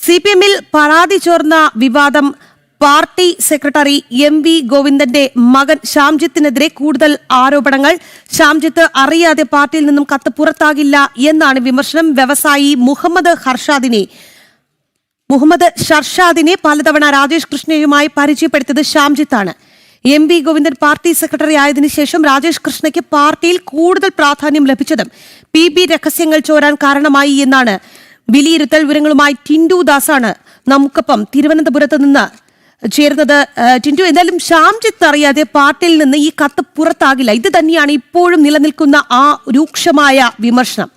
CPM-ൽ പരാതി ചോർന്ന വിവാദം party secretary MV ഗോവിന്ദന്റെ മകൻ ശ്യാംജിത്തിനെതിരെ കൂടുതൽ ആരോപണങ്ങൾ. ശ്യാംജിത്ത് അറിയാതെ പാർട്ടിയിൽ നിന്നും കത്ത് പുറത്താകില്ല എന്നാണ് വിമർശനം. വ്യവസായി മുഹമ്മദ് ഷർഷാദിനെ പലതവണ രാജേഷ് കൃഷ്ണയുമായി പരിചയപ്പെടുത്തിയത് ശ്യാംജിത്താണ്. MV ഗോവിന്ദൻ പാർട്ടി സെക്രട്ടറി ആയതിനു ശേഷം രാജേഷ് കൃഷ്ണയ്ക്ക് പാർട്ടിയിൽ കൂടുതൽ പ്രാധാന്യം ലഭിച്ചതും PB രഹസ്യങ്ങൾ ചോരാൻ കാരണമായി എന്നാണ് വിലയിരുത്തൽ. വിവരങ്ങളുമായി ടിൻഡു ദാസാണ് നമുക്കൊപ്പം തിരുവനന്തപുരത്ത് നിന്ന് ചേർന്നത്. ടിൻഡു, എന്തായാലും ശ്യാംജിത്ത് അറിയാതെ പാർട്ടിയിൽ നിന്ന് ഈ കത്ത് പുറത്താകില്ല, ഇത് തന്നെയാണ് ഇപ്പോഴും നിലനിൽക്കുന്ന ആ രൂക്ഷമായ വിമർശനം.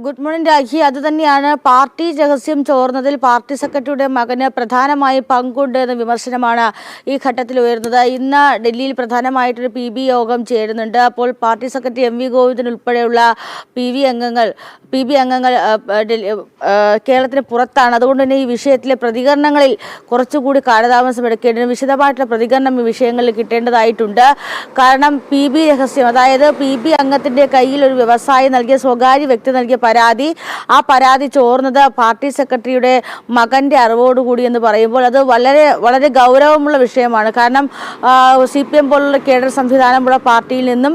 Good morning Rakhi. അത് തന്നെയാണ് പാർട്ടി രഹസ്യം ചോർന്നതിൽ പാർട്ടി സെക്രട്ടറിയുടെ മകന് പ്രധാനമായി പങ്കുണ്ട് എന്ന വിമർശനമാണ് ഈ ഘട്ടത്തിൽ ഉയർന്നത്. ഇന്ന് ഡൽഹിയിൽ പ്രധാനമായിട്ടൊരു PB യോഗം ചേരുന്നുണ്ട്. അപ്പോൾ പാർട്ടി സെക്രട്ടറി MV ഗോവിന്ദൻ ഉൾപ്പെടെയുള്ള PB അംഗങ്ങൾ കേരളത്തിന് പുറത്താണ്. അതുകൊണ്ട് തന്നെ ഈ വിഷയത്തിലെ പ്രതികരണങ്ങളിൽ കുറച്ചുകൂടി കാലതാമസം എടുക്കേണ്ടതും വിശദമായിട്ടുള്ള പ്രതികരണം ഈ വിഷയങ്ങളിൽ കിട്ടേണ്ടതായിട്ടുണ്ട്. കാരണം PB രഹസ്യം, അതായത് PB അംഗത്തിൻ്റെ കയ്യിൽ ഒരു വ്യവസായി നൽകിയ സ്വകാര്യ വ്യക്തി നൽകിയ പരാതി, ആ പരാതി ചോർന്നത് പാർട്ടി സെക്രട്ടറിയുടെ മകന്റെ അറിവോടുകൂടി എന്ന് പറയുമ്പോൾ അത് വളരെ വളരെ ഗൗരവമുള്ള വിഷയമാണ്. കാരണം CPM പോലുള്ള കേഡർ സംവിധാനമുള്ള പാർട്ടിയിൽ നിന്നും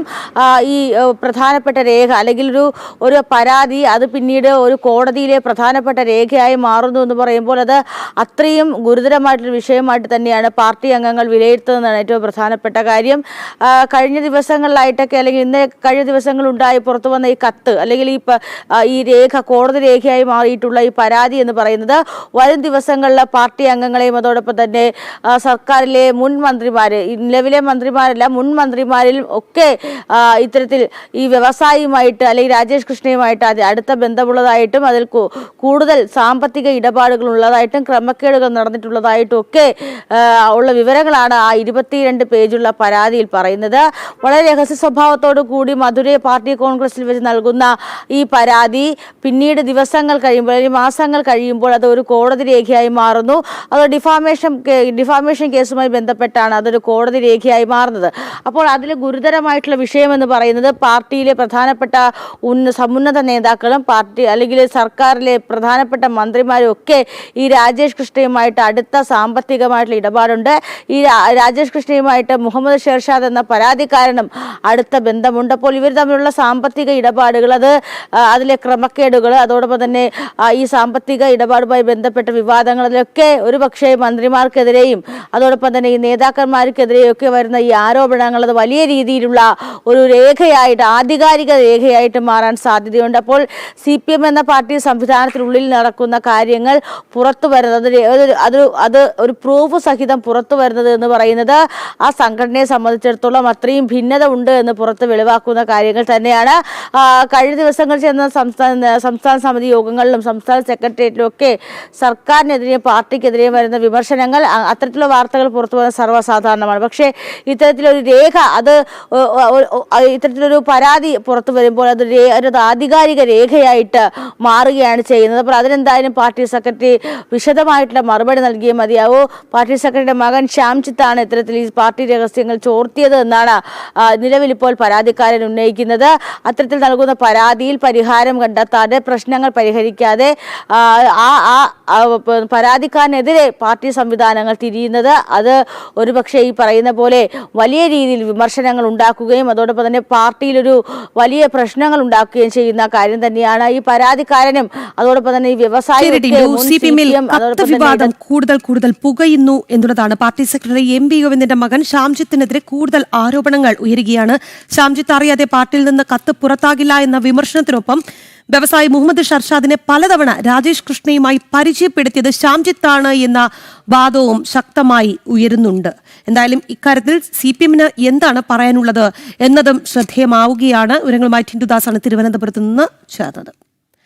ഈ പ്രധാനപ്പെട്ട രേഖ അല്ലെങ്കിൽ ഒരു പരാതി അത് പിന്നീട് ഒരു കോടതിയിലെ പ്രധാനപ്പെട്ട രേഖയായി മാറുന്നു എന്ന് പറയുമ്പോൾ അത് അത്രയും ഗുരുതരമായിട്ടൊരു വിഷയമായിട്ട് തന്നെയാണ് പാർട്ടി അംഗങ്ങൾ വിലയിരുത്തുന്നതാണ് ഏറ്റവും പ്രധാനപ്പെട്ട കാര്യം. കഴിഞ്ഞ ദിവസങ്ങളിലായിട്ടൊക്കെ അല്ലെങ്കിൽ ഇന്ന് കഴിഞ്ഞ ദിവസങ്ങളുണ്ടായി പുറത്തു വന്ന ഈ കത്ത് അല്ലെങ്കിൽ ഈ രേഖ കോടതി രേഖയായി മാറിയിട്ടുള്ള ഈ പരാതി എന്ന് പറയുന്നത് വരും ദിവസങ്ങളിലെ പാർട്ടി അംഗങ്ങളെയും അതോടൊപ്പം തന്നെ സർക്കാരിലെ മുൻ മന്ത്രിമാർ, നിലവിലെ മന്ത്രിമാരല്ല മുൻ മന്ത്രിമാരിൽ ഒക്കെ ഇത്തരത്തിൽ ഈ വ്യവസായിയുമായിട്ട് അല്ലെങ്കിൽ രാജേഷ് കൃഷ്ണയുമായിട്ട് അടുത്ത ബന്ധമുള്ളതായിട്ടും അതിൽ കൂടുതൽ സാമ്പത്തിക ഇടപാടുകൾ ഉള്ളതായിട്ടും ക്രമക്കേടുകൾ നടന്നിട്ടുള്ളതായിട്ടും ഒക്കെ ഉള്ള വിവരങ്ങളാണ് ആ 22 പേജുള്ള പരാതിയിൽ പറയുന്നത്. വളരെ രഹസ്യ സ്വഭാവത്തോടു കൂടി മധുരൈ പാർട്ടി കോൺഗ്രസിൽ വെച്ച് നൽകുന്ന ഈ പരാതി പിന്നീട് ദിവസങ്ങൾ കഴിയുമ്പോൾ അല്ലെങ്കിൽ മാസങ്ങൾ കഴിയുമ്പോൾ അത് ഒരു കോടതി രേഖയായി മാറുന്നു. അത് ഡിഫാമേഷൻ കേസുമായി ബന്ധപ്പെട്ടാണ് അതൊരു കോടതി രേഖയായി മാറുന്നത്. അപ്പോൾ അതിൽ ഗുരുതരമായിട്ടുള്ള വിഷയമെന്ന് പറയുന്നത് പാർട്ടിയിലെ പ്രധാനപ്പെട്ട സമുന്നത നേതാക്കളും പാർട്ടി അല്ലെങ്കിൽ സർക്കാരിലെ പ്രധാനപ്പെട്ട മന്ത്രിമാരും ഒക്കെ ഈ രാജേഷ് കൃഷ്ണയുമായിട്ട് അടുത്ത സാമ്പത്തികമായിട്ടുള്ള ഇടപാടുണ്ട്. ഈ രാജേഷ് കൃഷ്ണയുമായിട്ട് മുഹമ്മദ് ഷർഷാദ് എന്ന പരാതിക്കാരനും അടുത്ത ബന്ധമുണ്ട്. അപ്പോൾ ഇവർ തമ്മിലുള്ള സാമ്പത്തിക ഇടപാടുകൾ, അതിലെ ക്രമക്കേടുകൾ, അതോടൊപ്പം തന്നെ ഈ സാമ്പത്തിക ഇടപാടുമായി ബന്ധപ്പെട്ട വിവാദങ്ങളിലൊക്കെ ഒരുപക്ഷെ മന്ത്രിമാർക്കെതിരെയും അതോടൊപ്പം തന്നെ ഈ നേതാക്കന്മാർക്കെതിരെയും ഒക്കെ വരുന്ന ഈ ആരോപണങ്ങൾ അത് വലിയ രീതിയിലുള്ള ഒരു രേഖയായിട്ട്, ആധികാരിക രേഖയായിട്ട് മാറാൻ സാധ്യതയുണ്ട്. അപ്പോൾ CPM എന്ന പാർട്ടി സംവിധാനത്തിനുള്ളിൽ നടക്കുന്ന കാര്യങ്ങൾ പുറത്തു വരുന്നത്, അത് ഒരു പ്രൂഫ് സഹിതം പുറത്തു വരുന്നത് എന്ന് പറയുന്നത് ആ സംഘടനയെ സംബന്ധിച്ചിടത്തോളം അത്രയും ഭിന്നത ഉണ്ട് എന്ന് പുറത്ത് വെളിവാക്കുന്ന കാര്യങ്ങൾ തന്നെയാണ്. കഴിഞ്ഞ ദിവസങ്ങൾ ചേർന്ന സംസ്ഥാന സമിതി യോഗങ്ങളിലും സംസ്ഥാന സെക്രട്ടേറിയറ്റിലും ഒക്കെ സർക്കാരിനെതിരെയും പാർട്ടിക്കെതിരെയും വരുന്ന വിമർശനങ്ങൾ, അത്തരത്തിലുള്ള വാർത്തകൾ പുറത്തു വരുന്ന സർവ്വസാധാരണമാണ്. പക്ഷേ ഇത്തരത്തിലൊരു രേഖ, ഇത്തരത്തിലൊരു പരാതി പുറത്തു വരുമ്പോൾ അത് ഒരു ആധികാരിക രേഖയായിട്ട് മാറുകയാണ് ചെയ്യുന്നത്. അപ്പോൾ അതിനെന്തായാലും പാർട്ടി സെക്രട്ടറി വിശദമായിട്ടുള്ള മറുപടി നൽകിയേ മതിയാവൂ. പാർട്ടി സെക്രട്ടറിയുടെ മകൻ ശ്യാംജിത്താണ് ഇത്തരത്തിൽ ഈ പാർട്ടി രഹസ്യങ്ങൾ ചോർത്തിയത് എന്നാണ് നിലവിൽ ഇപ്പോൾ പരാതിക്കാരൻ ഉന്നയിക്കുന്നത്. അത്തരത്തിൽ നൽകുന്ന പരാതിയിൽ പരിഹാരം കണ്ടെത്താതെ, പ്രശ്നങ്ങൾ പരിഹരിക്കാതെ പരാതിക്കാരനെതിരെ പാർട്ടി സംവിധാനങ്ങൾ തിരിയുന്നത് അത് ഒരുപക്ഷെ ഈ പറയുന്ന പോലെ വലിയ രീതിയിൽ വിമർശനങ്ങൾ ഉണ്ടാക്കുകയും അതോടൊപ്പം തന്നെ പാർട്ടിയിലൊരു വലിയ പ്രശ്നങ്ങൾ ഉണ്ടാക്കുകയും ചെയ്യുന്ന കാര്യം തന്നെയാണ്. ഈ പരാതിക്കാരനും അതോടൊപ്പം തന്നെ ഈ വ്യവസായ വിവാദം കൂടുതൽ പുകയുന്നു എന്നുള്ളതാണ്. പാർട്ടി സെക്രട്ടറി MV ഗോവിന്ദന്റെ മകൻ ശ്യാംജിത്തിനെതിരെ കൂടുതൽ ആരോപണങ്ങൾ ഉയരുകയാണ്. ശ്യാംജിത്ത് അറിയാതെ പാർട്ടിയിൽ നിന്ന് കത്ത് പുറത്താകില്ല എന്ന വിമർശനത്തിനൊപ്പം വ്യവസായി മുഹമ്മദ് ഷർഷാദിനെ പലതവണ രാജേഷ് കൃഷ്ണയുമായി പരിചയപ്പെടുത്തിയത് ശ്യാംജിത്താണ് എന്ന വാദവും ശക്തമായി ഉയരുന്നുണ്ട്. എന്തായാലും ഇക്കാര്യത്തിൽ CPM-ന് എന്താണ് പറയാനുള്ളത് എന്നതും ശ്രദ്ധേയമാവുകയാണ്. വിവരങ്ങളുമായി ടിൻഡു ദാസാണ് തിരുവനന്തപുരത്ത് നിന്ന് ചേർന്നത്.